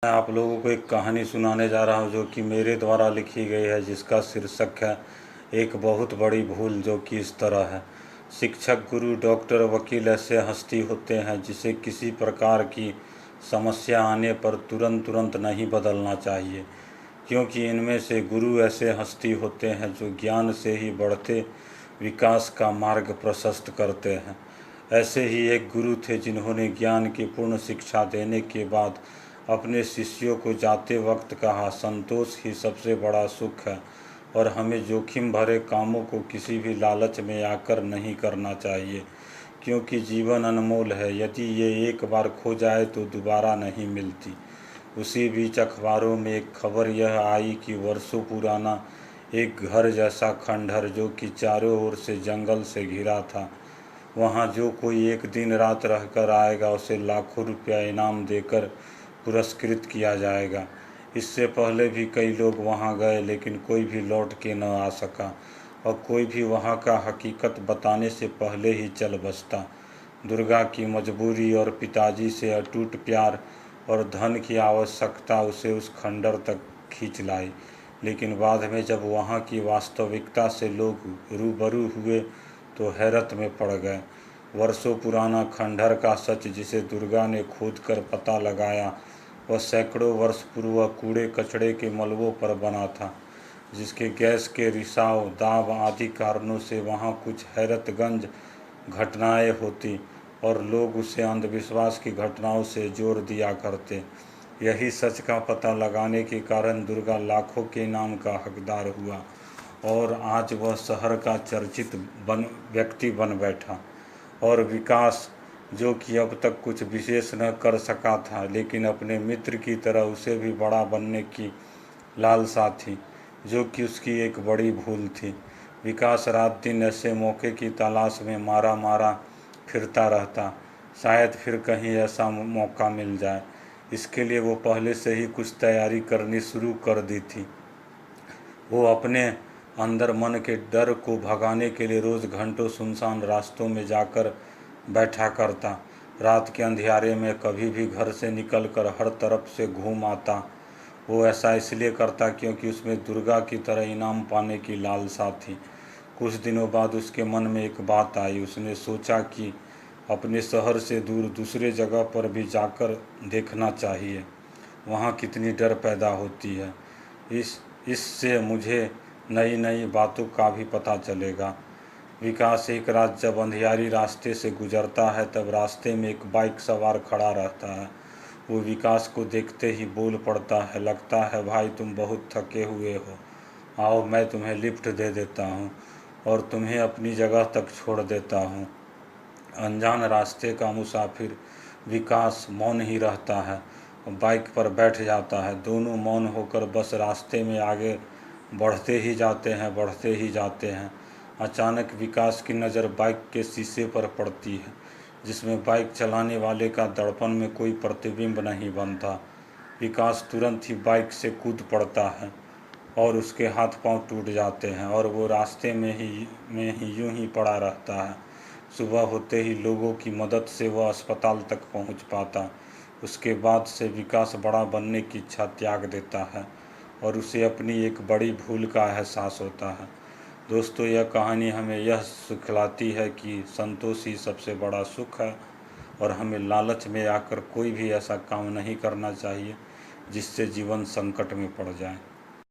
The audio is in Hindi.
मैं आप लोगों को एक कहानी सुनाने जा रहा हूँ जो कि मेरे द्वारा लिखी गई है, जिसका शीर्षक है एक बहुत बड़ी भूल, जो कि इस तरह है। शिक्षक, गुरु, डॉक्टर, वकील ऐसे हस्ती होते हैं जिसे किसी प्रकार की समस्या आने पर तुरंत नहीं बदलना चाहिए, क्योंकि इनमें से गुरु ऐसे हस्ती होते हैं जो ज्ञान से ही बढ़ते विकास का मार्ग प्रशस्त करते हैं। ऐसे ही एक गुरु थे जिन्होंने ज्ञान की पूर्ण शिक्षा देने के बाद अपने शिष्यों को जाते वक्त कहा, संतोष ही सबसे बड़ा सुख है और हमें जोखिम भरे कामों को किसी भी लालच में आकर नहीं करना चाहिए, क्योंकि जीवन अनमोल है। यदि ये एक बार खो जाए तो दोबारा नहीं मिलती। उसी बीच अखबारों में एक खबर यह आई कि वर्षों पुराना एक घर जैसा खंडहर, जो कि चारों ओर से जंगल से घिरा था, वहाँ जो कोई एक दिन रात रहकर आएगा उसे लाखों रुपया इनाम देकर पुरस्कृत किया जाएगा। इससे पहले भी कई लोग वहाँ गए, लेकिन कोई भी लौट के न आ सका और कोई भी वहाँ का हकीकत बताने से पहले ही चल बसता। दुर्गा की मजबूरी और पिताजी से अटूट प्यार और धन की आवश्यकता उसे उस खंडर तक खींच लाई, लेकिन बाद में जब वहाँ की वास्तविकता से लोग रूबरू हुए तो हैरत में पड़ गए। वर्षों पुराना खंडहर का सच, जिसे दुर्गा ने खोद कर पता लगाया, वह सैकड़ों वर्ष पूर्व कूड़े कचड़े के मलबों पर बना था, जिसके गैस के रिसाव, दाब आदि कारणों से वहाँ कुछ हैरतगंज घटनाएं होती और लोग उसे अंधविश्वास की घटनाओं से जोड़ दिया करते। यही सच का पता लगाने के कारण दुर्गा लाखों के इनाम का हकदार हुआ और आज वह शहर का चर्चित व्यक्ति बन बैठा। और विकास, जो कि अब तक कुछ विशेष न कर सका था, लेकिन अपने मित्र की तरह उसे भी बड़ा बनने की लालसा थी, जो कि उसकी एक बड़ी भूल थी। विकास रात दिन ऐसे मौके की तलाश में मारा फिरता रहता, शायद फिर कहीं ऐसा मौका मिल जाए। इसके लिए वो पहले से ही कुछ तैयारी करनी शुरू कर दी थी। वो अपने अंदर मन के डर को भगाने के लिए रोज़ घंटों सुनसान रास्तों में जाकर बैठा करता। रात के अंधियारे में कभी भी घर से निकलकर हर तरफ से घूम आता। वो ऐसा इसलिए करता क्योंकि उसमें दुर्गा की तरह इनाम पाने की लालसा थी। कुछ दिनों बाद उसके मन में एक बात आई। उसने सोचा कि अपने शहर से दूर दूसरे जगह पर भी जाकर देखना चाहिए, वहाँ कितनी डर पैदा होती है। इससे मुझे नई बातों का भी पता चलेगा। विकास एक रात जब अंधियारी रास्ते से गुजरता है, तब रास्ते में एक बाइक सवार खड़ा रहता है। वो विकास को देखते ही बोल पड़ता है, लगता है भाई तुम बहुत थके हुए हो, आओ मैं तुम्हें लिफ्ट दे देता हूँ और तुम्हें अपनी जगह तक छोड़ देता हूँ। अनजान रास्ते का मुसाफिर विकास मौन ही रहता है, बाइक पर बैठ जाता है। दोनों मौन होकर बस रास्ते में आगे बढ़ते ही जाते हैं। अचानक विकास की नज़र बाइक के शीशे पर पड़ती है, जिसमें बाइक चलाने वाले का दर्पण में कोई प्रतिबिंब नहीं बनता। विकास तुरंत ही बाइक से कूद पड़ता है और उसके हाथ पांव टूट जाते हैं और वो रास्ते में ही यूं ही पड़ा रहता है। सुबह होते ही लोगों की मदद से वह अस्पताल तक पहुंच पाता। उसके बाद से विकास बड़ा बनने की इच्छा त्याग देता है और उसे अपनी एक बड़ी भूल का एहसास होता है। दोस्तों, यह कहानी हमें यह सिखलाती है कि संतोष ही सबसे बड़ा सुख है और हमें लालच में आकर कोई भी ऐसा काम नहीं करना चाहिए जिससे जीवन संकट में पड़ जाए।